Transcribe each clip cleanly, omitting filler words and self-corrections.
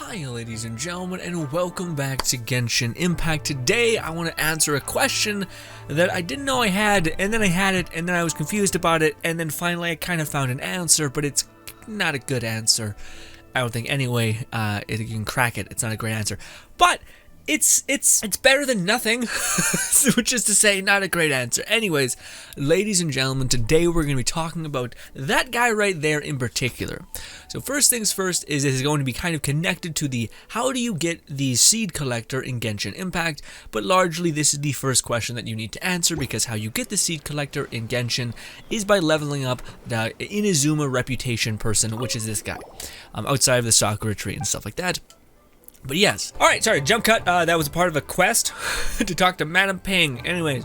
Hi ladies and gentlemen, and welcome back to Genshin Impact. Today I want to answer a question that I didn't know I had, and then I had it, and then I was confused about it, and then finally I kind of found an answer, but it's not a good answer. I don't think anyway. It can crack it. It's not a great answer, but it's better than nothing, which is to say, not a great answer. Anyways, ladies and gentlemen, today we're going to be talking about that guy right there in particular. So first things first is it is going to be kind of connected to the how do you get the seed collector in Genshin Impact, but largely this is the first question that you need to answer, because how you get the seed collector in Genshin is by leveling up the Inazuma reputation person, which is this guy, outside of the Sakura tree and stuff like that. But yes. Alright, sorry, jump cut. That was a part of a quest to talk to Madam Ping. Anyways,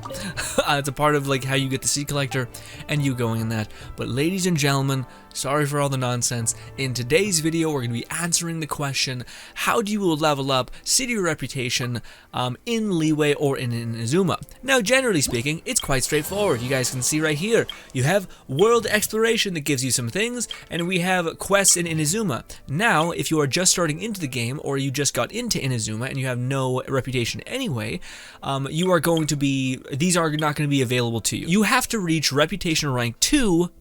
it's a part of like how you get the seed collector and you going in that. But ladies and gentlemen, sorry for all the nonsense. In today's video, we're going to be answering the question, how do you level up city reputation in Leeway or in Inazuma? Now, generally speaking, it's quite straightforward. You guys can see right here. You have world exploration that gives you some things, and we have quests in Inazuma. Now, if you are just starting into the game, or you just got into Inazuma and you have no reputation anyway, you are going to be, these are not going to be available to you. You have to reach reputation rank 2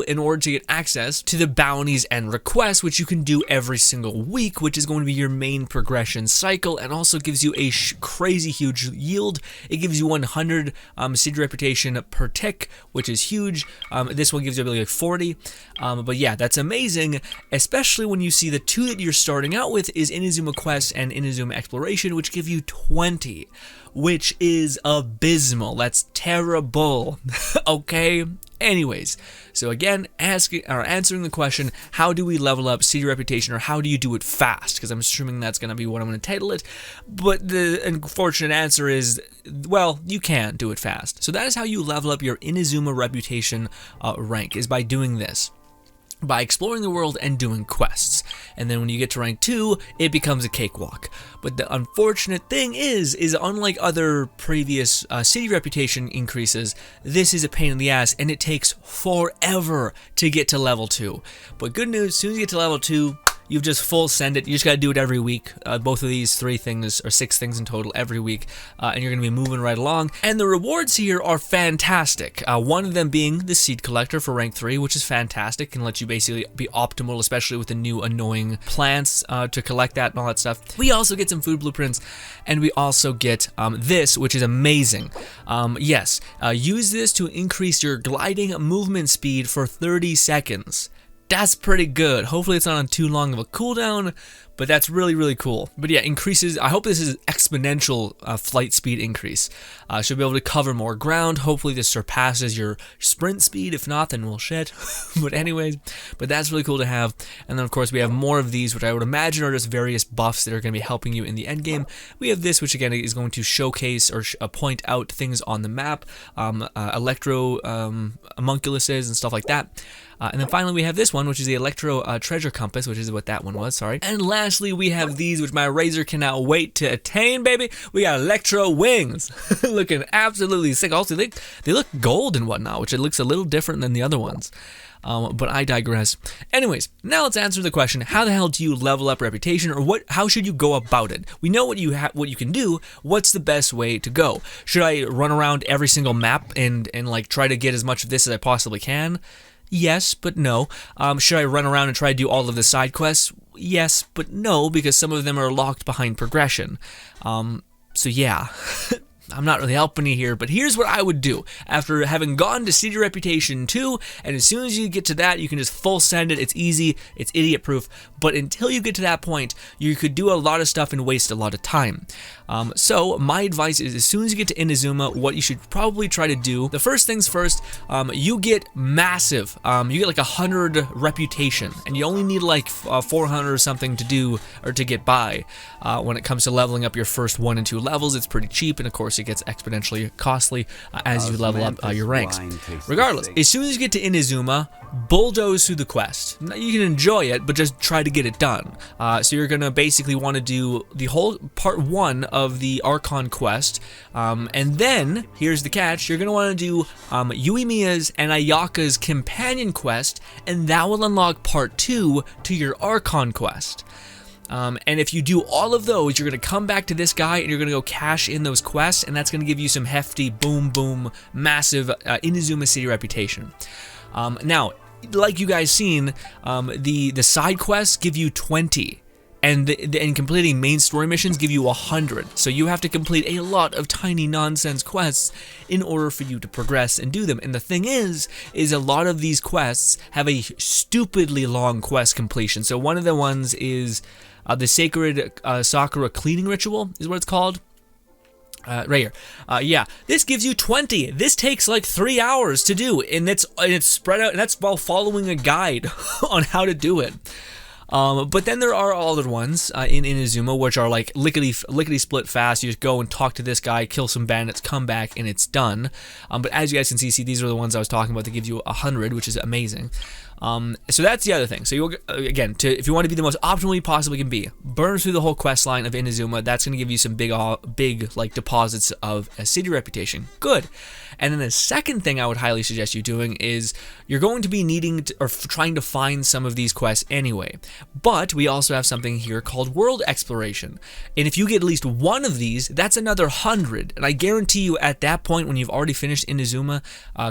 in order to get access to the bounties and requests, which you can do every single week, which is going to be your main progression cycle, and also gives you a crazy huge yield. It gives you 100 city reputation per tick, which is huge. This one gives you like 40, but yeah, that's amazing, especially when you see the two that you're starting out with is Inazuma Quest and Inazuma Exploration, which give you 20, which is abysmal. That's terrible. Okay? Anyways, so again, answering the question, how do we level up city reputation, or how do you do it fast? Because I'm assuming that's going to be what I'm going to title it. But the unfortunate answer is, well, you can do it fast. So that is how you level up your Inazuma reputation rank, is by doing this. By exploring the world and doing quests. And then when you get to rank 2, it becomes a cakewalk. But the unfortunate thing is unlike other previous city reputation increases, this is a pain in the ass, and it takes forever to get to level 2. But good news, as soon as you get to level 2, you just full send it. You just got to do it every week. Both of these 3 things, or 6 things in total every week, and you're going to be moving right along. And the rewards here are fantastic. One of them being the seed collector for rank 3, which is fantastic. Can let you basically be optimal, especially with the new annoying plants to collect that and all that stuff. We also get some food blueprints, and we also get this, which is amazing. Yes, use this to increase your gliding movement speed for 30 seconds. That's pretty good. Hopefully it's not on too long of a cooldown, but that's really, really cool. But yeah, increases, I hope this is exponential flight speed increase. Should be able to cover more ground. Hopefully this surpasses your sprint speed. If not, then we'll shit. But anyways, but that's really cool to have. And then of course we have more of these, which I would imagine are just various buffs that are going to be helping you in the end game. We have this, which again is going to showcase or point out things on the map, electro homunculuses and stuff like that. And then finally we have this one, which is the Electro Treasure Compass, which is what that one was, sorry. And lastly, we have these, which my Razor cannot wait to attain, baby. We got Electro Wings, looking absolutely sick. Also, they look gold and whatnot, which it looks a little different than the other ones. But I digress. Anyways, now let's answer the question, how the hell do you level up reputation, or how should you go about it? We know what you can do. What's the best way to go? Should I run around every single map and like try to get as much of this as I possibly can? Yes, but no. Should I run around and try to do all of the side quests? Yes, but no, because some of them are locked behind progression. So yeah. I'm not really helping you here, but here's what I would do. After having gone to City Reputation 2, and as soon as you get to that, you can just full send it. It's easy, it's idiot proof, but until you get to that point, you could do a lot of stuff and waste a lot of time. So my advice is, as soon as you get to Inazuma, what you should probably try to do, the first things first, you get massive, you get like 100 reputation, and you only need like 400 or something to do, or to get by. When it comes to leveling up your first 1 and 2 levels, it's pretty cheap, and of course it gets exponentially costly as you level up your ranks. Regardless, as soon as you get to Inazuma, bulldoze through the quest. You can enjoy it, but just try to get it done. So you're gonna basically want to do the whole part 1 of the Archon quest, and then here's the catch: you're gonna want to do Yuimiya's and Ayaka's companion quest, and that will unlock part 2 to your Archon quest. And if you do all of those, you're going to come back to this guy and you're going to go cash in those quests, and that's going to give you some hefty, boom, massive Inazuma City reputation. Now, like you guys seen, the side quests give you 20. And completing main story missions give you 100. So you have to complete a lot of tiny nonsense quests in order for you to progress and do them. And the thing is a lot of these quests have a stupidly long quest completion. So one of the ones is the Sacred Sakura Cleaning Ritual is what it's called. Right here. Yeah, this gives you 20. This takes like 3 hours to do, and it's spread out, and that's while following a guide on how to do it. But then there are other ones in Inazuma which are like lickety split fast. You just go and talk to this guy, kill some bandits, come back, and it's done. But as you guys can see, these are the ones I was talking about that give you 100, which is amazing. So that's the other thing. So you'll, again, if you want to be the most optimal you possibly can be, burn through the whole quest line of Inazuma. That's going to give you some big like deposits of a city reputation. Good. And then the second thing I would highly suggest you doing is you're going to be needing to, or trying to find some of these quests anyway. But we also have something here called world exploration. And if you get at least one of these, that's another 100. And I guarantee you at that point, when you've already finished Inazuma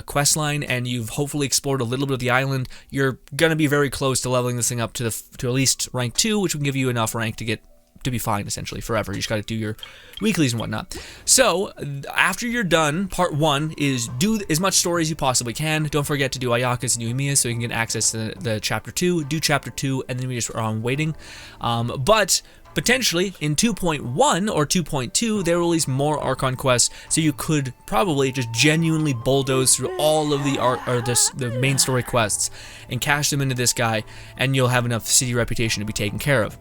quest line and you've hopefully explored a little bit of the island, you're going to be very close to leveling this thing up to at least rank 2, which will give you enough rank to be fine essentially forever. You just got to do your weeklies and whatnot. So after you're done, part 1 is do as much story as you possibly can. Don't forget to do Ayaka's and Yuimiya's so you can get access to the chapter 2. Do chapter 2, and then we just are on waiting. But potentially in 2.1 or 2.2 they will release more Archon quests, so you could probably just genuinely bulldoze through all of the main story quests and cash them into this guy, and you'll have enough city reputation to be taken care of.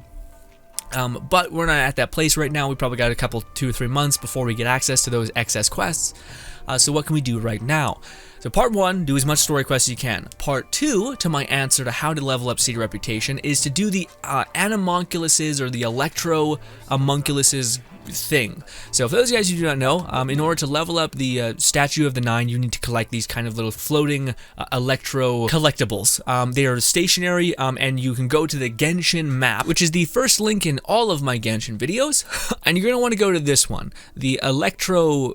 But we're not at that place right now. We probably got a couple, 2 or 3 months before we get access to those excess quests. So what can we do right now? So part 1, do as much story quests as you can. Part 2, to my answer to how to level up city reputation, is to do the Animunculuses or the Electro Homunculuses thing. So for those of you guys who do not know, in order to level up the Statue of the Nine, you need to collect these kind of little floating electro collectibles. They are stationary, and you can go to the Genshin map, which is the first link in all of my Genshin videos, and you're going to want to go to this one, the electro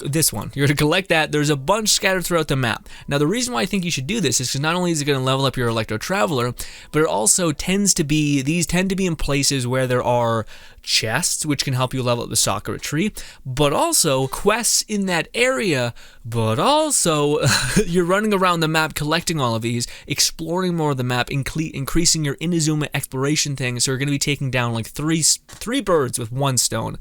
this one. You're going to collect that. There's a bunch scattered throughout the map. Now, the reason why I think you should do this is because not only is it going to level up your Electro Traveler, but it also tends to be, these tend to be in places where there are chests, which can help you level up the Sakura tree, but also quests in that area, but also you're running around the map collecting all of these, exploring more of the map, increasing your Inazuma exploration thing, so you're going to be taking down like three birds with one stone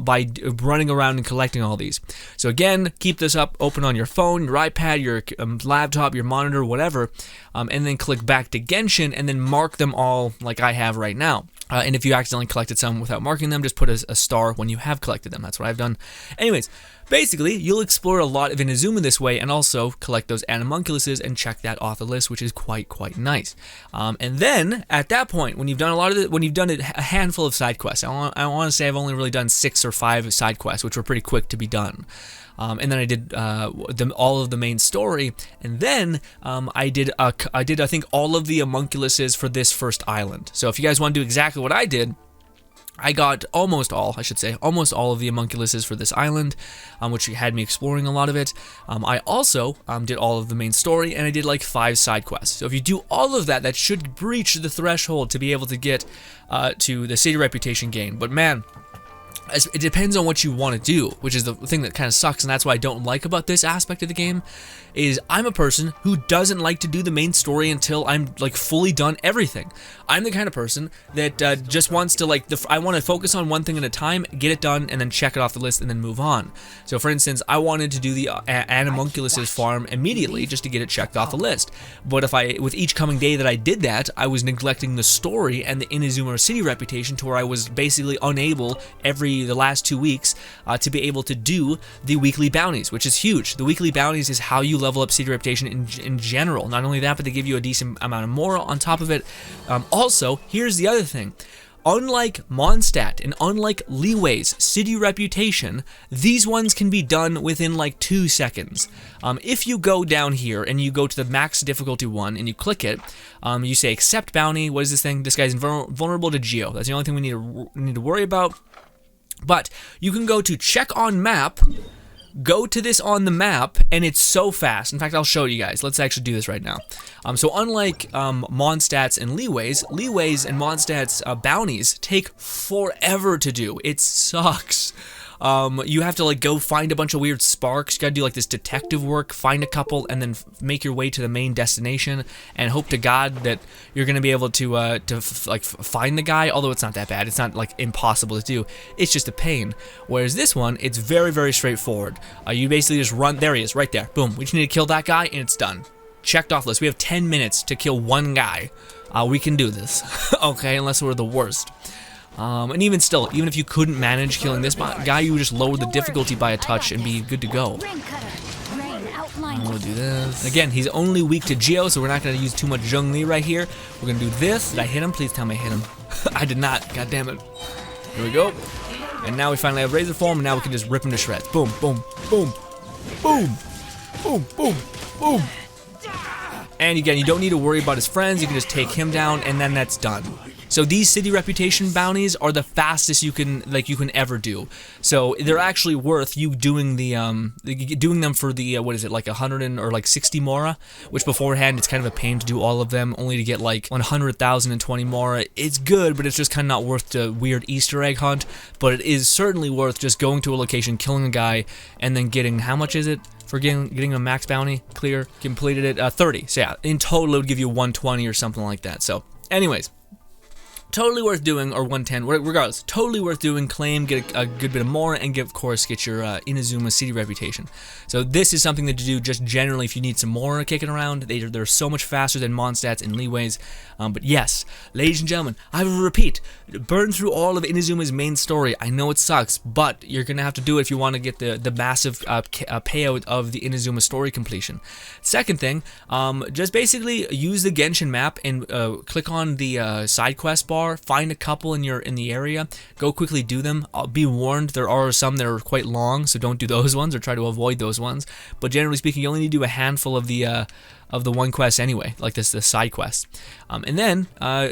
by running around and collecting all these. So again, keep this up open on your phone, your iPad, your laptop, your monitor, whatever, and then click back to Genshin and then mark them all like I have right now. And if you accidentally collected some without marking them, just put a star when you have collected them. That's what I've done. Anyways, basically, you'll explore a lot of Inazuma this way and also collect those Animunculuses and check that off the list, which is quite nice. And then, at that point, when you've done when you've done a handful of side quests, I want to say I've only really done 6 or 5 side quests, which were pretty quick to be done. And then I did all of the main story, and then I did I think all of the homunculuses for this first island. So if you guys want to do exactly what I did, I got almost all of the homunculuses for this island, which had me exploring a lot of it. I also did all of the main story, and I did like 5 side quests. So if you do all of that, that should breach the threshold to be able to get to the city reputation gain. But man, it depends on what you want to do, which is the thing that kind of sucks, and that's what I don't like about this aspect of the game, is I'm a person who doesn't like to do the main story until I'm like fully done everything. I'm the kind of person that just wants to I want to focus on one thing at a time, get it done, and then check it off the list and then move on. So for instance, I wanted to do the Animunculuses farm immediately just to get it checked off the list. But with each coming day that I did that, I was neglecting the story and the Inazuma city reputation to where I was basically unable the last 2 weeks to be able to do the weekly bounties, which is huge. The weekly bounties is how you level up city reputation in general. Not only that, but they give you a decent amount of moral on top of it. Also, here's the other thing. unlike Mondstadt and unlike Leeway's City Reputation, these ones can be done within like 2 seconds. If you go down here and you go to the max difficulty one and you click it, you say accept bounty. What is this thing? This guy's vulnerable to geo. That's the only thing we need to worry about. But you can go to check on map, go to this on the map, and it's so fast. In fact, I'll show you guys. Let's actually do this right now. So unlike Mondstadt's and Leeway's and Mondstadt's bounties take forever to do. It sucks. You have to like go find a bunch of weird sparks. You gotta do like this detective work, find a couple, and then make your way to the main destination, and hope to God that you're gonna be able to find the guy. Although it's not that bad. It's not like impossible to do. It's just a pain. Whereas this one, it's very, very straightforward. You basically just run. There he is, right there. Boom. We just need to kill that guy, and it's done. Checked off list. We have 10 minutes to kill one guy. We can do this. Okay, unless we're the worst. And even still, even if you couldn't manage killing this guy, you would just lower the difficulty by a touch and be good to go. We'll do this. Again, he's only weak to Geo, so we're not going to use too much Zhongli right here. We're going to do this. Did I hit him? Please tell me I hit him. I did not. God damn it. Here we go. And now we finally have Razor Form, and now we can just rip him to shreds. Boom, boom, boom, boom, boom, boom, boom. And again, you don't need to worry about his friends. You can just take him down, and then that's done. So these City Reputation bounties are the fastest you can ever do. So they're actually worth you doing doing them for the what is it, like 100 or like 60 Mora, which beforehand it's kind of a pain to do all of them, only to get like 100,020 Mora. It's good, but it's just kind of not worth the weird Easter egg hunt. But it is certainly worth just going to a location, killing a guy, and then getting, how much is it? For getting a max bounty clear, completed it, 30. So yeah, in total it would give you 120 or something like that. So anyways, totally worth doing, or 110, regardless, totally worth doing. Claim, get a good bit of more, and of course get your Inazuma City Reputation. So this is something that to do just generally if you need some more kicking around. They're so much faster than Mondstadt's and Leeway's. But yes, ladies and gentlemen, I will repeat, burn through all of Inazuma's main story. I know it sucks, but you're going to have to do it if you want to get the massive payout of the Inazuma story completion. Second thing, just basically use the Genshin map and click on the side quest bar. Find a couple in the area, go quickly do them. Be warned, there are some that are quite long, so don't do those ones or try to avoid those ones. But generally speaking, you only need to do a handful of the one quest anyway, like the side quest. And then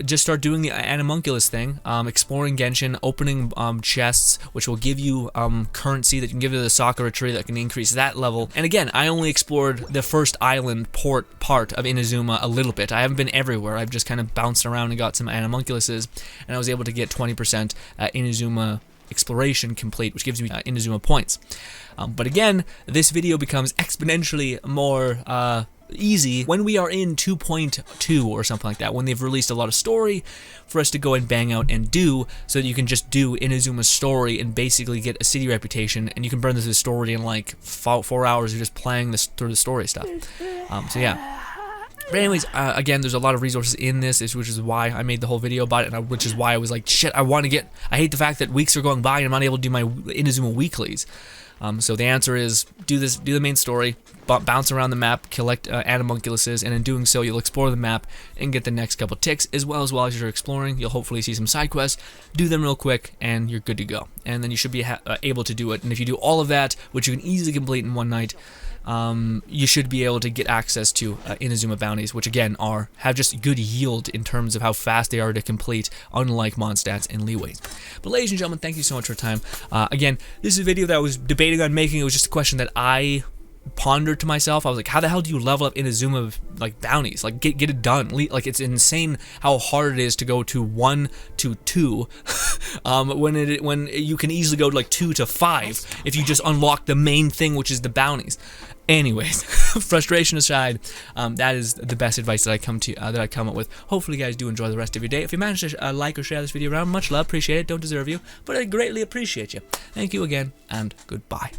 just start doing the Animunculus thing, exploring Genshin, opening chests, which will give you currency that you can give to the Sakura tree that can increase that level. And again, I only explored the first island part of Inazuma a little bit. I haven't been everywhere. I've just kind of bounced around and got some Animunculuses, and I was able to get 20% Inazuma exploration complete, which gives me Inazuma points. But again, this video becomes exponentially more easy when we are in 2.2 or something like that, when they've released a lot of story for us to go and bang out and do, so that you can just do Inazuma's story and basically get a city reputation, and you can burn through the story in like 4 hours of just playing through the story stuff. So yeah. But anyways, again, there's a lot of resources in this, which is why I made the whole video about it, and which is why I was like, shit, I hate the fact that weeks are going by and I'm not able to do my Inazuma weeklies. So the answer is, do the main story, bounce around the map, collect Animunculuses, and in doing so, you'll explore the map and get the next couple ticks, as while you're exploring, you'll hopefully see some side quests, do them real quick, and you're good to go. And then you should be able to do it, and if you do all of that, which you can easily complete in one night, you should be able to get access to Inazuma bounties, which again have just good yield in terms of how fast they are to complete, unlike Mondstadt's and Leeway's. But ladies and gentlemen, thank you so much for your time. Again, this is a video that I was debating on making. It was just a question that I pondered to myself. I was like, how the hell do you level up Inazuma like bounties? Like get it done. Like it's insane how hard it is to go to 1 to 2 when you can easily go to like 2 to 5 if you just unlock the main thing, which is the bounties. Anyways, frustration aside, that is the best advice that I come up with. Hopefully you guys do enjoy the rest of your day. If you manage to like or share this video around, much love, appreciate it. Don't deserve you, but I greatly appreciate you. Thank you again, and goodbye.